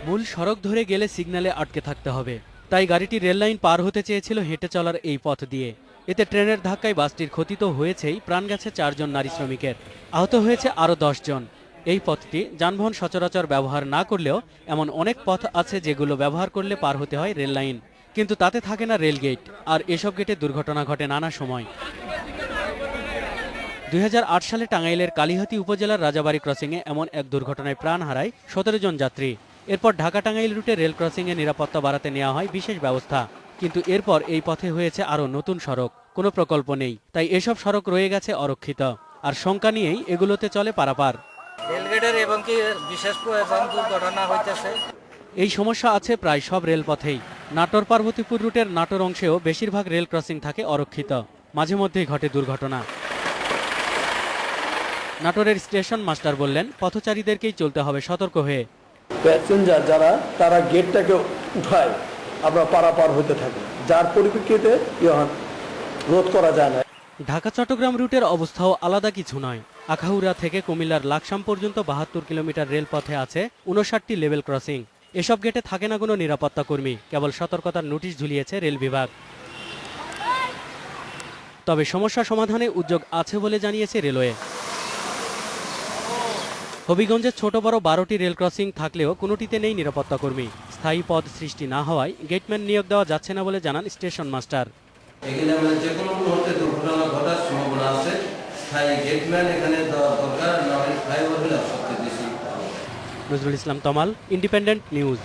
মূল সড়ক ধরে গেলে সিগন্যালে আটকে থাকতে হবে, তাই গাড়িটি রেল লাইন পার হতে চেয়েছিল হেঁটে চলার এই পথ দিয়ে। এতে ট্রেনের ধাক্কায় বাসটির ক্ষতি তো হয়েছেই, প্রাণ গেছে 4 জন নারী শ্রমিকের, আহত হয়েছে আরও 10 জন। এই পথটি যানবাহন সচরাচর ব্যবহার না করলেও এমন অনেক পথ আছে যেগুলো ব্যবহার করলে পার হতে হয় রেল লাইন, কিন্তু তাতে থাকে না রেল গেট। আর এসব গেটে দুর্ঘটনা ঘটে নানা সময়। 2008 সালে টাঙ্গাইলের কালিহাতী উপজেলার রাজাবাড়ী ক্রসিংয়ে এমন এক দুর্ঘটনায় প্রাণ হারায় 17 জন যাত্রী। এরপর ঢাকা টাঙ্গাইল রুটে রেল ক্রসিংয়ে নিরাপত্তা বাড়াতে নেওয়া হয় বিশেষ ব্যবস্থা, কিন্তু এরপর এই পথে হয়েছে আরও নতুন সড়ক, কোনো প্রকল্প নেই, তাই এসব সড়ক রয়ে গেছে অরক্ষিত। আর শঙ্কা নিয়েই এগুলোতে চলে পারাপার। রেলগেটের এবং কি বিশেষ দুর্ঘটনা হইতেছে। এই সমস্যা আছে প্রায় সব রেলপথেই। নাটোর পার্বতীপুর রুটের নাটোর অংশেও বেশিরভাগ রেল ক্রসিং থাকে অরক্ষিত, মাঝে মধ্যেই ঘটে দুর্ঘটনা। নাটোরের স্টেশন মাস্টার বললেন, পথচারীদেরকেই চলতে হবে সতর্ক হয়ে। প্যাসেঞ্জার যারা তারা গেটটাকে উঠায় আমরা পারাপার হতে থাকি, যার পরিপ্রেক্ষিতে রোধ করা যায় না। ঢাকা চট্টগ্রাম রুটের অবস্থাও আলাদা কিছু নয়। আখাউড়া থেকে কুমিল্লার লাকসাম পর্যন্ত 72 কিলোমিটার রেলপথে আছে 59টি লেভেল ক্রসিং। এসব গেটে থাকে না কোনো নিরাপত্তা কর্মী, কেবল সতর্কতার নোটিশ ঝুলিয়েছে রেল বিভাগ। তবে সমস্যা সমাধানে উদ্যোগ আছে বলে জানিয়েছে রেলওয়ে। হবিগঞ্জে ছোট বড় 12টি রেল ক্রসিং থাকলেও কোনোটিতে নেই নিরাপত্তা কর্মী। স্থায়ী পদ সৃষ্টি না হওয়ায় গেটম্যান নিয়োগ দেওয়া যাচ্ছে না বলে জানান স্টেশন মাস্টার। এখানে আমাদের যে কোনো মুহূর্তে দুর্ঘটনা ঘটার সম্ভাবনা আছে, স্থায়ী গেটম্যান এখানে দরকার, না হয় ফ্লাইওভার হলে সবচেয়ে বেশি। নজরুল ইসলাম তমাল, ইন্ডিপেন্ডেন্ট নিউজ।